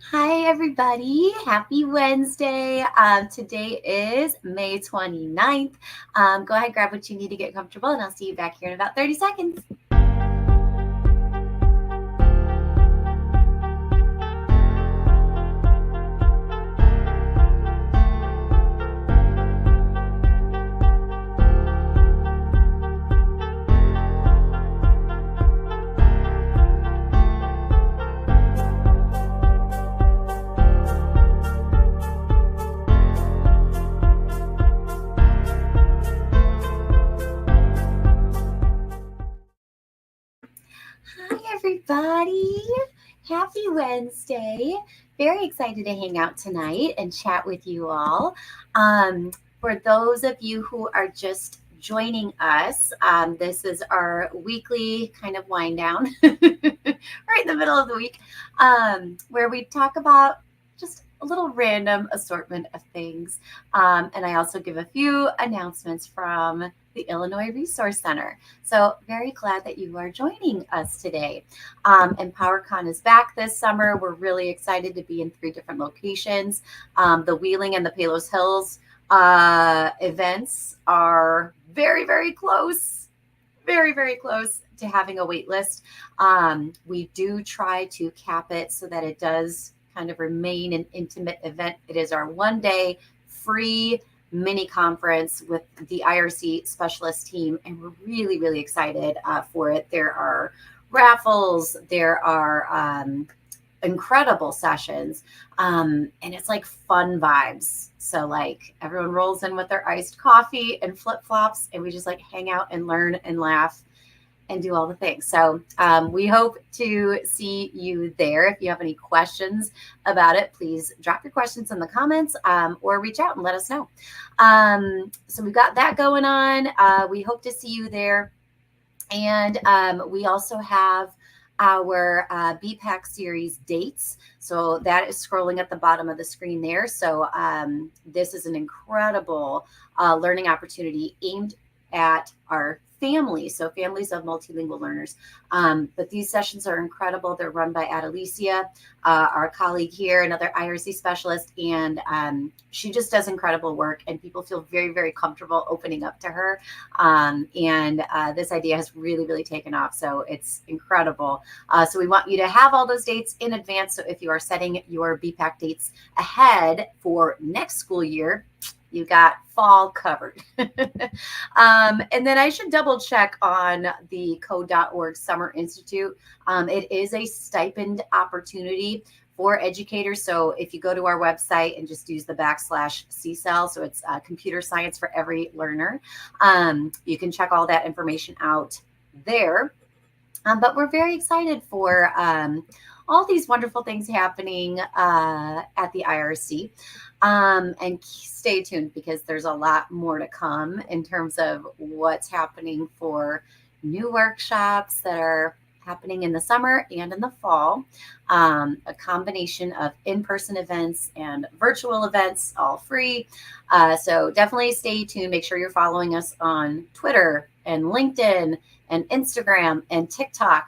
Hi, everybody. Happy Wednesday. Today is May 29th. Go ahead, grab what you need to get comfortable, and I'll see you back here in about 30 seconds. Hi, everybody. Happy Wednesday. Very excited to hang out tonight and chat with you all. For those of you who are just joining us, this is our weekly kind of wind down right in the middle of the week, where we talk about just a little random assortment of things. And I also give a few announcements from the Illinois Resource Center. So very glad that you are joining us today. And PowerCon is back this summer. We're really excited to be in 3 different locations. The Wheeling and the Palos Hills events are very, very close. Very, very close to having a wait list. We do try to cap it so that it does kind of remain an intimate event. It is our one-day free mini conference with the IRC Specialist team, and we're really, really excited for it. There are raffles, there are incredible sessions, and it's like fun vibes. So like everyone rolls in with their iced coffee and flip-flops, and we just like hang out and learn and laugh and do all the things. So we hope to see you there. If you have any questions about it, please drop your questions in the comments or reach out and let us know. So we've got that going on. We hope to see you there. And we also have our BPAC series dates. So that is scrolling at the bottom of the screen there. So this is an incredible learning opportunity aimed at our families, so families of multilingual learners. But these sessions are incredible. They're run by Adelicia, our colleague here, another IRC specialist, and she just does incredible work, and people feel very, very comfortable opening up to her. And this idea has really, really taken off, so it's incredible. So we want you to have all those dates in advance. So if you are setting your BPAC dates ahead for next school year, you got fall covered. And then I should double check on the code.org Summer Institute. It is a stipend opportunity for educators. So if you go to our website and just use the /CSEL, so it's computer science for every learner, you can check all that information out there. But we're very excited for all these wonderful things happening at the IRC. And stay tuned because there's a lot more to come in terms of what's happening for new workshops that are happening in the summer and in the fall. A combination of in-person events and virtual events, all free. So definitely stay tuned. Make sure you're following us on Twitter and LinkedIn and Instagram and TikTok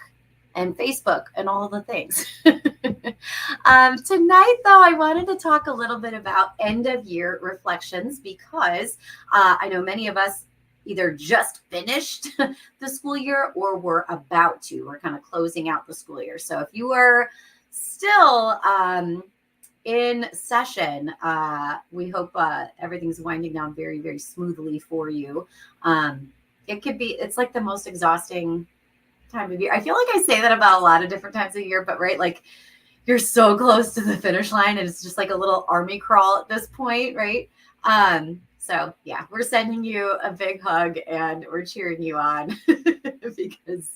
and Facebook and all of the things. Tonight, though, I wanted to talk a little bit about end of year reflections because I know many of us either just finished the school year or we're about to. We're kind of closing out the school year. So if you are still in session, we hope everything's winding down very, very smoothly for you. It's like the most exhausting time of year. I feel like I say that about a lot of different times of year, but right, like you're so close to the finish line and it's just like a little army crawl at this point, right? So yeah, we're sending you a big hug and we're cheering you on because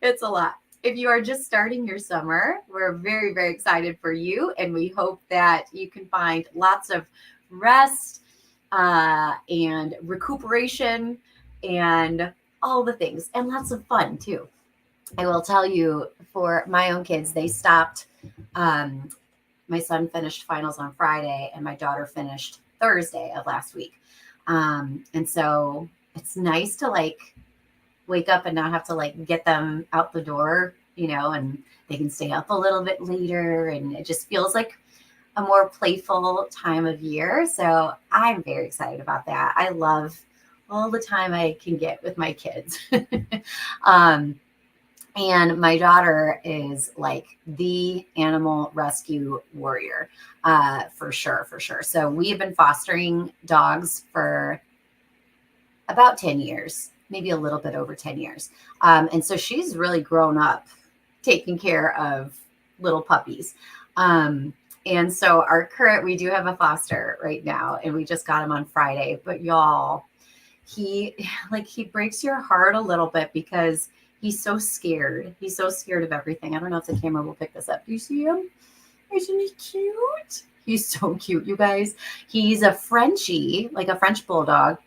it's a lot. If you are just starting your summer, we're very, very excited for you, and we hope that you can find lots of rest and recuperation and all the things, and lots of fun too. I will tell you, for my own kids, they stopped. My son finished finals on Friday, and my daughter finished Thursday of last week. And so it's nice to like wake up and not have to like get them out the door, and they can stay up a little bit later, and it just feels like a more playful time of year. So I'm very excited about that. I love all the time I can get with my kids. And my daughter is like the animal rescue warrior, for sure, for sure. So we have been fostering dogs for about 10 years, maybe a little bit over 10 years. And so she's really grown up taking care of little puppies. And so we do have a foster right now, and we just got him on Friday. But y'all, he breaks your heart a little bit because he's so scared. He's so scared of everything. I don't know if the camera will pick this up. Do you see him? Isn't he cute? He's so cute, you guys. He's a Frenchie, like a French bulldog.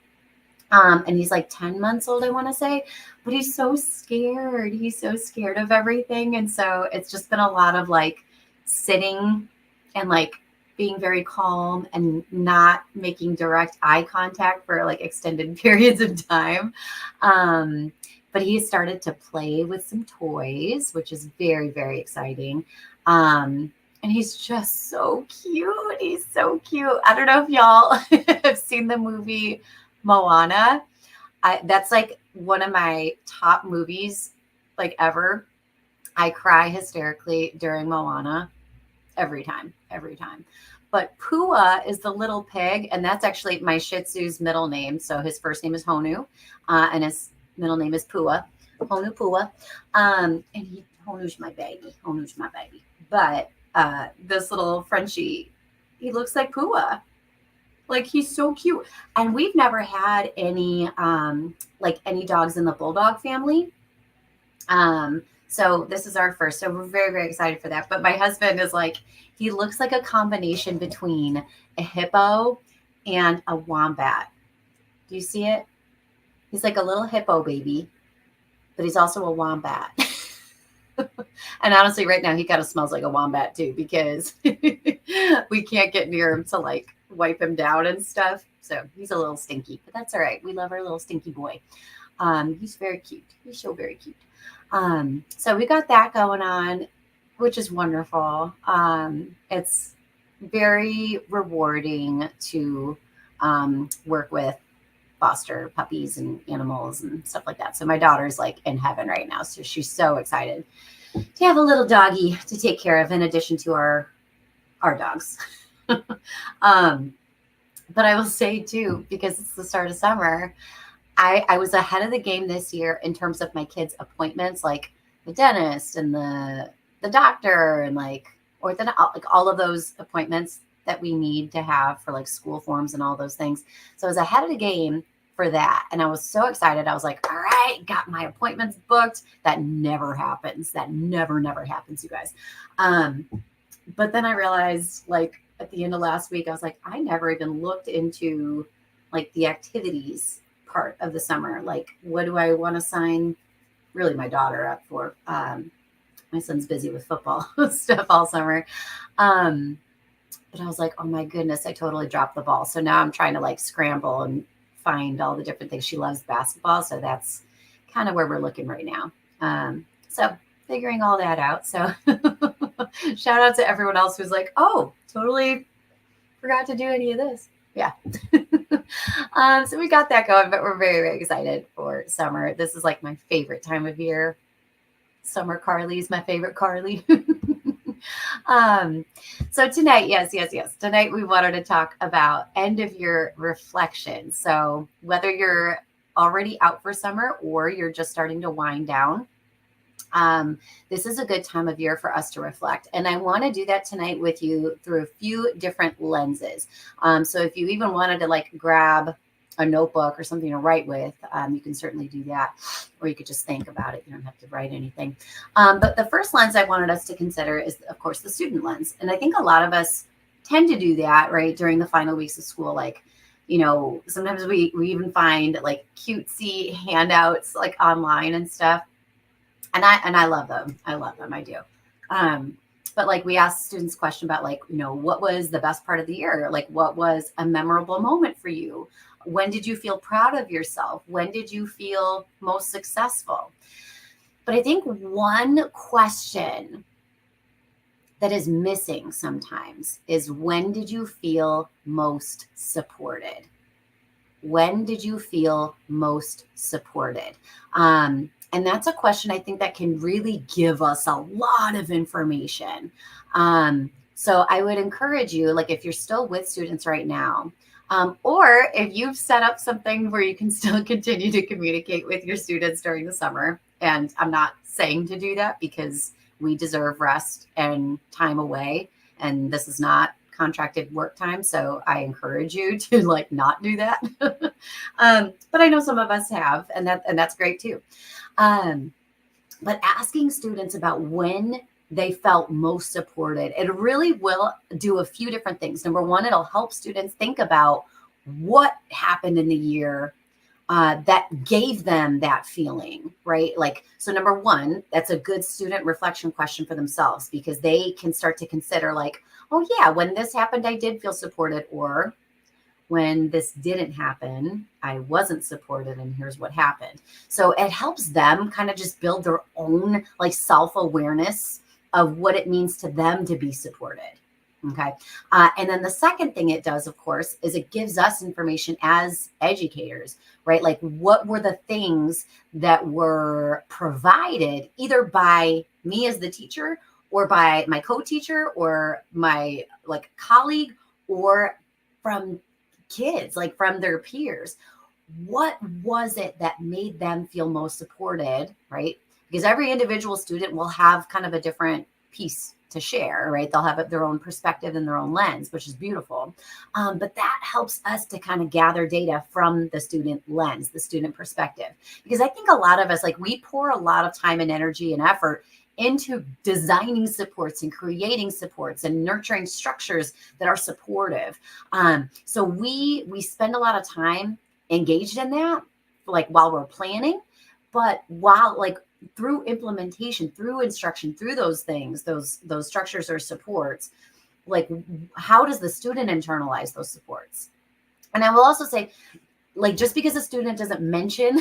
And he's like 10 months old, I want to say, but he's so scared. He's so scared of everything. And so it's just been a lot of like sitting and like being very calm and not making direct eye contact for like extended periods of time. But he started to play with some toys, which is very, very exciting. And he's just so cute. He's so cute. I don't know if y'all have seen the movie Moana. That's like one of my top movies like ever. I cry hysterically during Moana every time. But Pua is the little pig, and that's actually my Shih Tzu's middle name. So his first name is Honu, and his middle name is Pua, Honu Pua. And Honu's my baby. But this little Frenchie, he looks like Pua. Like, he's so cute. And we've never had any dogs in the bulldog family. So this is our first. So we're very, very excited for that. But my husband is like, he looks like a combination between a hippo and a wombat. Do you see it? He's like a little hippo baby, but he's also a wombat. And honestly, right now, he kind of smells like a wombat too, because we can't get near him to like wipe him down and stuff. So he's a little stinky, but that's all right. We love our little stinky boy. He's very cute. He's so very cute. So we got that going on, which is wonderful. It's very rewarding to work with foster puppies and animals and stuff like that. So my daughter's like in heaven right now. So she's so excited to have a little doggy to take care of in addition to our dogs. But I will say too, because it's the start of summer, I was ahead of the game this year in terms of my kids' appointments, like the dentist and the doctor and like all of those appointments that we need to have for like school forms and all those things. So I was ahead of the game for that. And I was so excited. I was like, all right, got my appointments booked. That never happens. That never happens, you guys. But then I realized like at the end of last week, I was like, I never even looked into like the activities part of the summer. Like, what do I want to sign really my daughter up for? My son's busy with football stuff all summer. But I was like, oh my goodness, I totally dropped the ball. So now I'm trying to like scramble and find all the different things. She loves basketball. So that's kind of where we're looking right now. So figuring all that out. So shout out to everyone else who's like, oh, totally forgot to do any of this. Yeah. So we got that going, but we're very, very excited for summer. This is like my favorite time of year. Summer Carly is my favorite Carly. So tonight, yes. Tonight we wanted to talk about end of year reflection. So whether you're already out for summer or you're just starting to wind down, this is a good time of year for us to reflect. And I want to do that tonight with you through a few different lenses. So if you even wanted to like grab a notebook or something to write with, you can certainly do that, or you could just think about it. You don't have to write anything. But the first lens I wanted us to consider is, of course, the student lens. And I think a lot of us tend to do that, right, during the final weeks of school. Like, you know, sometimes we even find like cutesy handouts like online and stuff. And I love them. I do. But like we asked students a question about like, you know, what was the best part of the year? Like, what was a memorable moment for you? When did you feel proud of yourself? When did you feel most successful? But I think one question that is missing sometimes is, when did you feel most supported? When did you feel most supported? And that's a question I think that can really give us a lot of information. So I would encourage you, like if you're still with students right now, or if you've set up something where you can still continue to communicate with your students during the summer, and I'm not saying to do that because we deserve rest and time away, and this is not contracted work time. So I encourage you to like not do that. But I know some of us have, and that's great too. But asking students about when they felt most supported, it really will do a few different things. Number one, it'll help students think about what happened in the year that gave them that feeling, right? Like, so number one, that's a good student reflection question for themselves, because they can start to consider like, oh yeah, when this happened, I did feel supported, or when this didn't happen, I wasn't supported, and here's what happened. So it helps them kind of just build their own like self-awareness of what it means to them to be supported. Okay. And then the second thing it does, of course, is it gives us information as educators, right? Like, what were the things that were provided either by me as the teacher, or by my co-teacher, or my like colleague, or from kids, like from their peers. What was it that made them feel most supported, right? Because every individual student will have kind of a different piece to share, right? They'll have their own perspective and their own lens, which is beautiful. But that helps us to kind of gather data from the student lens, the student perspective. Because I think a lot of us, like, we pour a lot of time and energy and effort into designing supports and creating supports and nurturing structures that are supportive. So we spend a lot of time engaged in that, like while we're planning, but while like through implementation, through instruction, through those things, those structures or supports, like how does the student internalize those supports? And I will also say, like, just because a student doesn't mention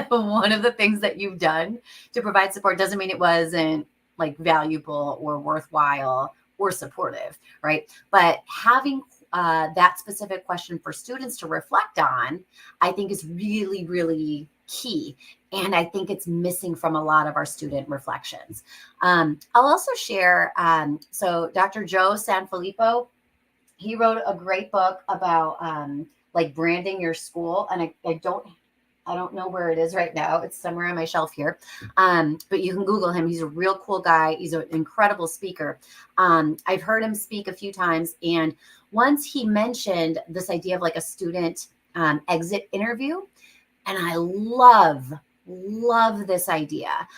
one of the things that you've done to provide support doesn't mean it wasn't like valuable or worthwhile or supportive, right? But having that specific question for students to reflect on, I think is really, really key. And I think it's missing from a lot of our student reflections. I'll also share, so Dr. Joe Sanfilippo, he wrote a great book about like branding your school. And I don't know where it is right now. It's somewhere on my shelf here. But you can Google him. He's a real cool guy. He's an incredible speaker. I've heard him speak a few times. And once he mentioned this idea of like a student exit interview. And I love this idea.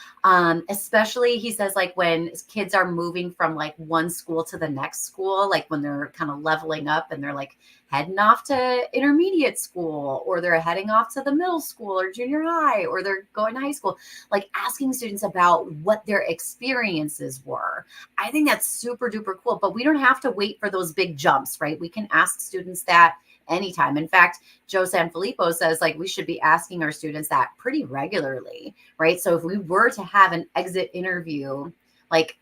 Especially, he says, like when kids are moving from like one school to the next school, like when they're kind of leveling up and they're like heading off to intermediate school, or they're heading off to the middle school or junior high, or they're going to high school, like asking students about what their experiences were. I think that's super duper cool, but we don't have to wait for those big jumps, right? We can ask students that anytime. In fact, Joe Sanfilippo says like we should be asking our students that pretty regularly, right? So if we were to have an exit interview, like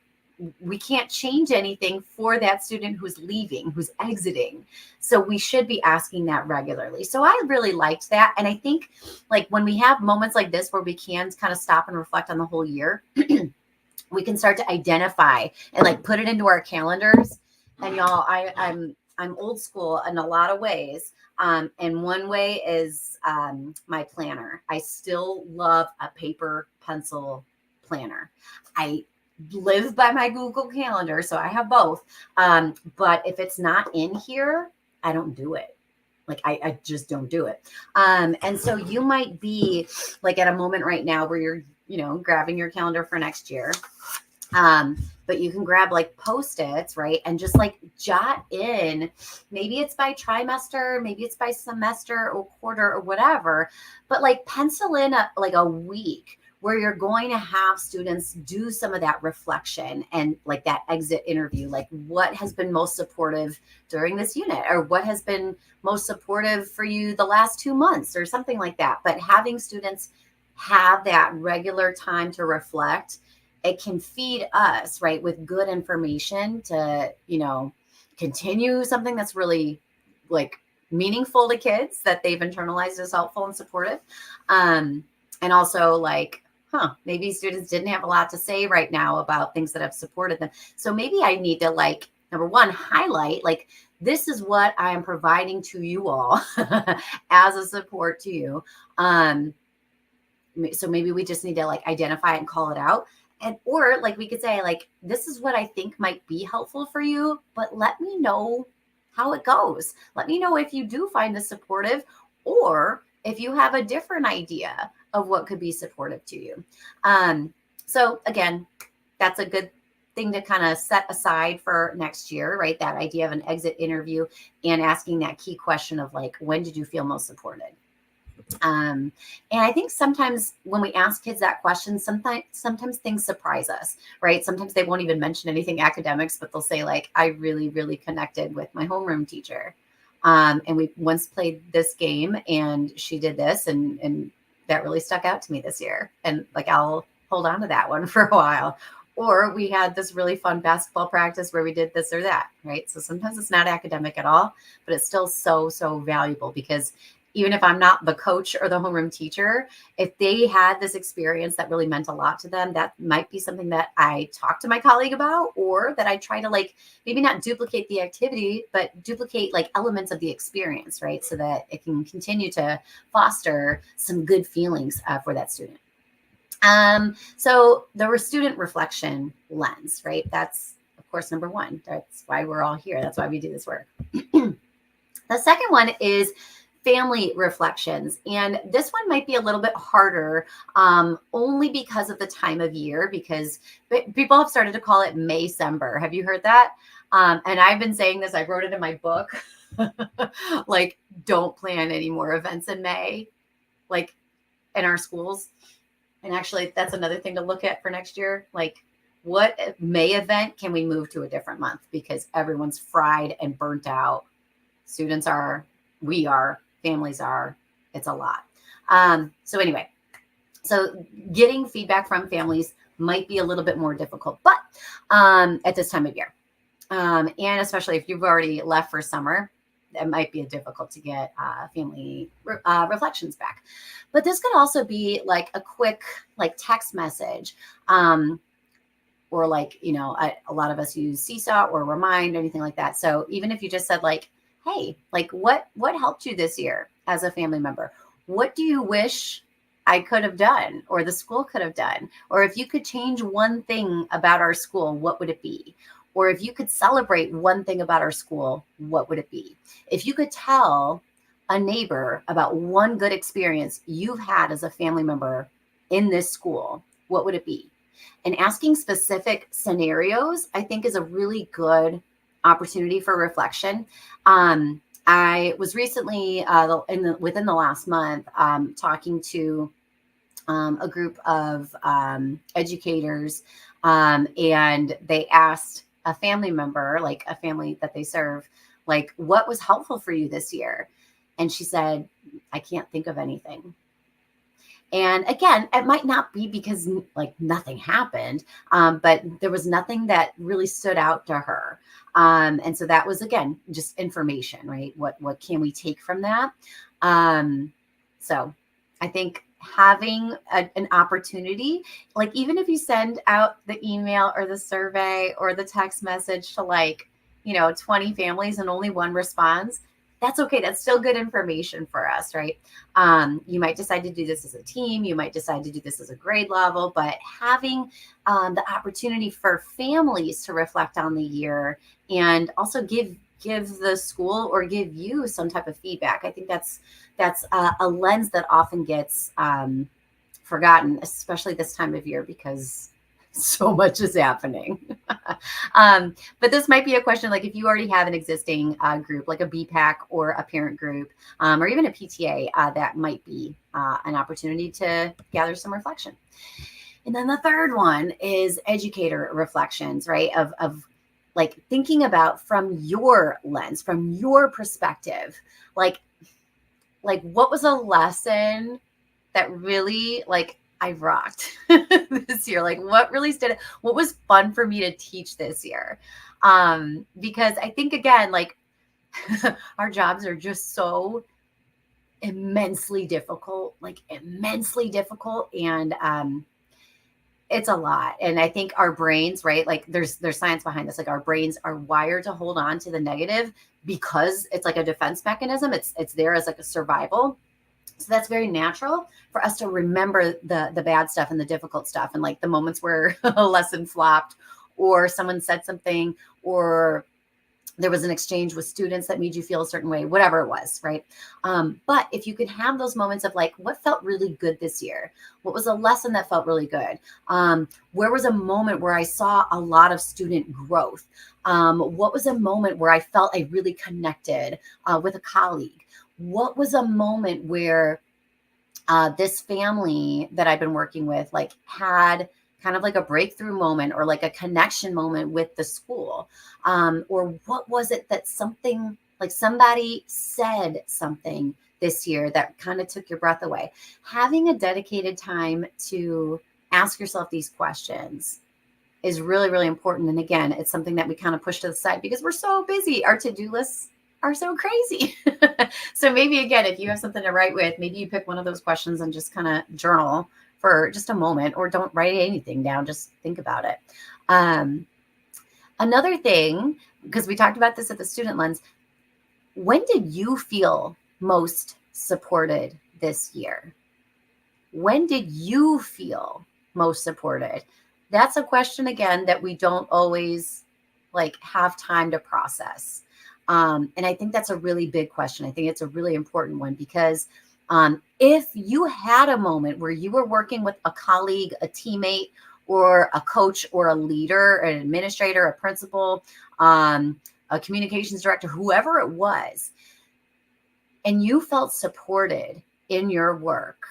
we can't change anything for that student who's leaving, who's exiting. So we should be asking that regularly. So I really liked that. And I think like when we have moments like this where we can kind of stop and reflect on the whole year, we can start to identify and like put it into our calendars. And y'all, I'm old school in a lot of ways. And one way is my planner. I still love a paper pencil planner. I live by my Google Calendar, so I have both. But if it's not in here, I don't do it. Like I just don't do it. And so you might be like at a moment right now where you're, grabbing your calendar for next year. But you can grab like Post-its, right? And just like jot in, maybe it's by trimester, maybe it's by semester or quarter or whatever, but like pencil in a week where you're going to have students do some of that reflection and like that exit interview, like what has been most supportive during this unit, or what has been most supportive for you the last 2 months or something like that. But having students have that regular time to reflect it can feed us, right, with good information to, continue something that's really like meaningful to kids that they've internalized as helpful and supportive. And also like, maybe students didn't have a lot to say right now about things that have supported them. So maybe I need to like, number one, highlight like, this is what I am providing to you all as a support to you. So maybe we just need to like identify and call it out. And, or like we could say like, this is what I think might be helpful for you, but let me know how it goes. Let me know if you do find this supportive, or if you have a different idea of what could be supportive to you. So again, that's a good thing to kind of set aside for next year, right? That idea of an exit interview and asking that key question of like, when did you feel most supported? And I think sometimes when we ask kids that question, sometimes things surprise us, right? Sometimes they won't even mention anything academics, but they'll say like, I really, really connected with my homeroom teacher. And we once played this game and she did this and that really stuck out to me this year. And like, I'll hold on to that one for a while. Or we had this really fun basketball practice where we did this or that, right? So sometimes it's not academic at all, but it's still so, so valuable, because even if I'm not the coach or the homeroom teacher, if they had this experience that really meant a lot to them, that might be something that I talk to my colleague about, or that I try to like, maybe not duplicate the activity, but duplicate like elements of the experience, right? So that it can continue to foster some good feelings for that student. So the student reflection lens, right? That's of course number one. That's why we're all here. That's why we do this work. The second one is family reflections. And this one might be a little bit harder, only because of the time of year, because people have started to call it Maycember. Have you heard that? And I've been saying this, I wrote it in my book, like, don't plan any more events in May, like in our schools. And actually, that's another thing to look at for next year. Like, what May event can we move to a different month? Because everyone's fried and burnt out. Students are, we are, families are, it's a lot. So anyway, so getting feedback from families might be a little bit more difficult, but at this time of year, and especially if you've already left for summer, it might be difficult to get family reflections back. But this could also be like a quick like text message, or like, a lot of us use Seesaw or Remind, anything like that. So even if you just said like, hey, like what helped you this year as a family member? What do you wish I could have done, or the school could have done? Or if you could change one thing about our school, what would it be? Or if you could celebrate one thing about our school, what would it be? If you could tell a neighbor about one good experience you've had as a family member in this school, what would it be? And asking specific scenarios, I think, is a really good opportunity for reflection. I was recently within the last month talking to a group of educators, and they asked a family member, like a family that they serve, like, what was helpful for you this year? And she said, I can't think of anything. And again, it might not be because like nothing happened, but there was nothing that really stood out to her. And so that was, again, just information, right? What can we take from that? So I think having an opportunity, like even if you send out the email or the survey or the text message to like, 20 families and only one responds, that's okay. That's still good information for us, right? You might decide to do this as a team. You might decide to do this as a grade level, but having the opportunity for families to reflect on the year and also give the school or give you some type of feedback. I think that's a lens that often gets forgotten, especially this time of year, because so much is happening. But this might be a question, like if you already have an existing group, like a BPAC or a parent group, or even a PTA, that might be an opportunity to gather some reflection. And then the third one is educator reflections, right? Of like thinking about from your lens, from your perspective, like what was a lesson that really like I rocked this year. Like what really stood, what was fun for me to teach this year? Because I think again, like our jobs are just so immensely difficult, like immensely difficult. And it's a lot. And I think our brains, right? Like there's science behind this. Like our brains are wired to hold on to the negative because it's like a defense mechanism. It's there as like a survival. So that's very natural for us to remember the bad stuff and the difficult stuff and like the moments where a lesson flopped or someone said something or there was an exchange with students that made you feel a certain way, whatever it was, right? But if you could have those moments of like, what felt really good this year? What was a lesson that felt really good? Where was a moment where I saw a lot of student growth? What was a moment where I felt I really connected with a colleague? What was a moment where this family that I've been working with like had kind of like a breakthrough moment or like a connection moment with the school? Or what was it that something like somebody said something this year that kind of took your breath away? Having a dedicated time to ask yourself these questions is really, really important. And again, it's something that we kind of push to the side because we're so busy. Our to-do lists are so crazy. So maybe again, if you have something to write with, maybe you pick one of those questions and just kind of journal for just a moment, or don't write anything down, just think about it. Another thing, because we talked about this at the Student Lens, when did you feel most supported this year? When did you feel most supported? That's a question, again, that we don't always like have time to process. And I think that's a really big question. I think it's a really important one because if you had a moment where you were working with a colleague, a teammate, or a coach, or a leader, an administrator, a principal, a communications director, whoever it was, and you felt supported in your work,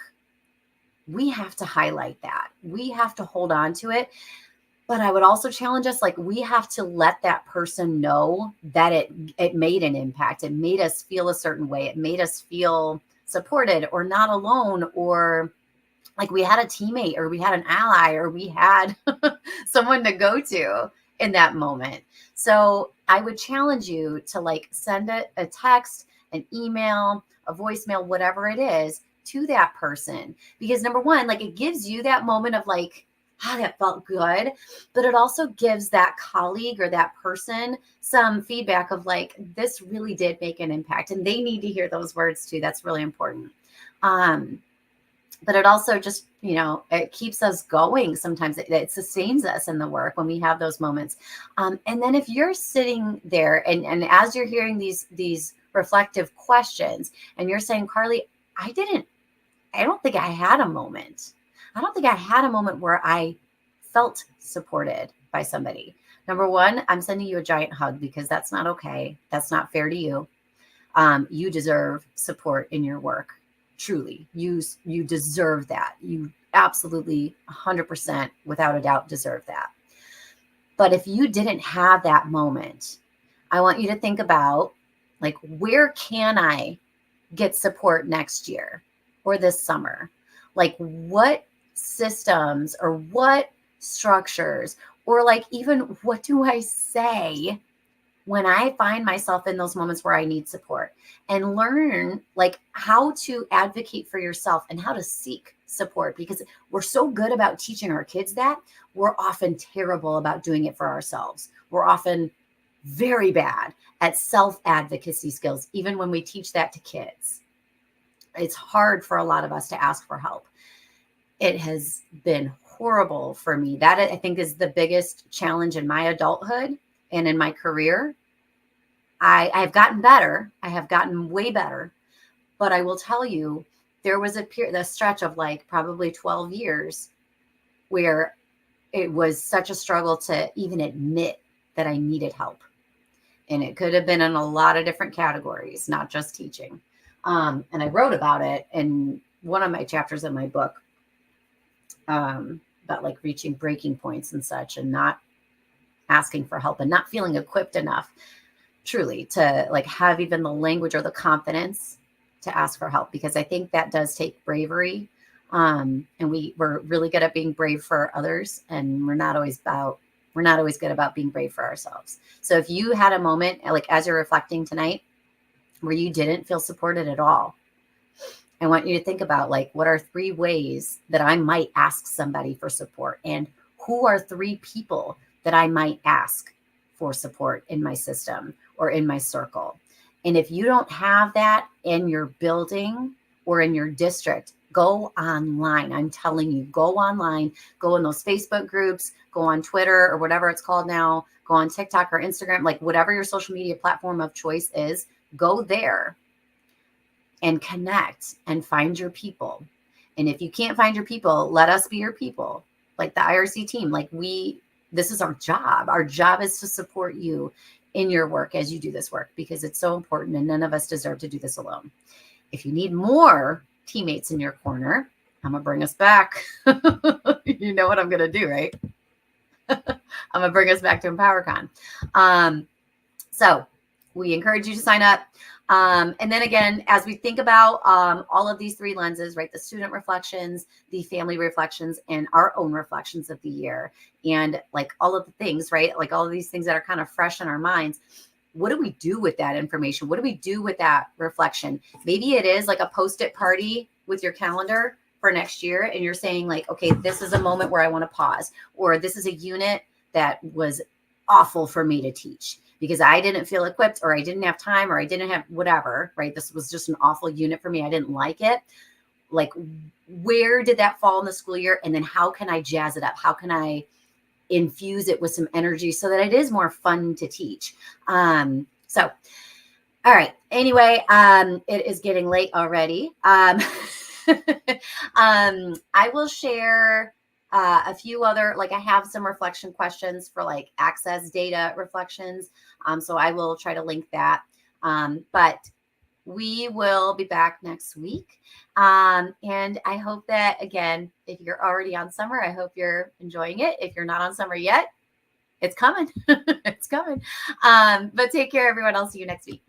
we have to highlight that. We have to hold on to it. But I would also challenge us, like we have to let that person know that it made an impact. It made us feel a certain way. It made us feel supported or not alone, or like we had a teammate or we had an ally or we had someone to go to in that moment. So I would challenge you to like send a text, an email, a voicemail, whatever it is, to that person. Because number one, like it gives you that moment of like, ah, that felt good. But it also gives that colleague or that person some feedback of like, this really did make an impact. And they need to hear those words too. That's really important. But it also just, it keeps us going. Sometimes it sustains us in the work when we have those moments. And then if you're sitting there and as you're hearing these reflective questions and you're saying, Carly, I don't think I had a moment. I don't think I had a moment where I felt supported by somebody. Number one, I'm sending you a giant hug because that's not okay. That's not fair to you. You deserve support in your work. Truly, you deserve that. You absolutely 100% without a doubt deserve that. But if you didn't have that moment, I want you to think about like, where can I get support next year or this summer? Like what systems or what structures, or like even what do I say when I find myself in those moments where I need support, and learn like how to advocate for yourself and how to seek support, because we're so good about teaching our kids that we're often terrible about doing it for ourselves. We're often very bad at self-advocacy skills, even when we teach that to kids. It's hard for a lot of us to ask for help. It has been horrible for me. That I think is the biggest challenge in my adulthood and in my career. I've gotten better. I have gotten way better. But I will tell you, there was a stretch of like probably 12 years where it was such a struggle to even admit that I needed help. And it could have been in a lot of different categories, not just teaching. And I wrote about it in one of my chapters in my book, about like reaching breaking points and such, and not asking for help and not feeling equipped enough truly to like have even the language or the confidence to ask for help, because I think that does take bravery. And we're really good at being brave for others, and we're not always good about being brave for ourselves. So if you had a moment, like as you're reflecting tonight, where you didn't feel supported at all, I want you to think about, like, what are 3 ways that I might ask somebody for support, and who are 3 people that I might ask for support in my system or in my circle. And if you don't have that in your building or in your district, go online. I'm telling you, go online, go in those Facebook groups, go on Twitter or whatever it's called now, go on TikTok or Instagram, like whatever your social media platform of choice is, go there and connect and find your people. And if you can't find your people, let us be your people. Like the IRC team, this is our job. Our job is to support you in your work as you do this work, because it's so important and none of us deserve to do this alone. If you need more teammates in your corner, I'm going to bring us back. You know what I'm going to do, right? I'm going to bring us back to EmpowerCon. So we encourage you to sign up. And then again, as we think about all of these 3 lenses, right? The student reflections, the family reflections, and our own reflections of the year, and like all of the things, right? Like all of these things that are kind of fresh in our minds. What do we do with that information? What do we do with that reflection? Maybe it is like a post-it party with your calendar for next year. And you're saying like, okay, this is a moment where I want to pause, or this is a unit that was awful for me to teach because I didn't feel equipped, or I didn't have time, or I didn't have whatever, right? This was just an awful unit for me. I didn't like it. Like, where did that fall in the school year? And then how can I jazz it up? How can I infuse it with some energy so that it is more fun to teach? So, all right. Anyway, it is getting late already. I will share a few other, like I have some reflection questions for like access data reflections. So I will try to link that. But we will be back next week. And I hope that, again, if you're already on summer, I hope you're enjoying it. If you're not on summer yet, it's coming. It's coming. But take care, everyone. I'll see you next week.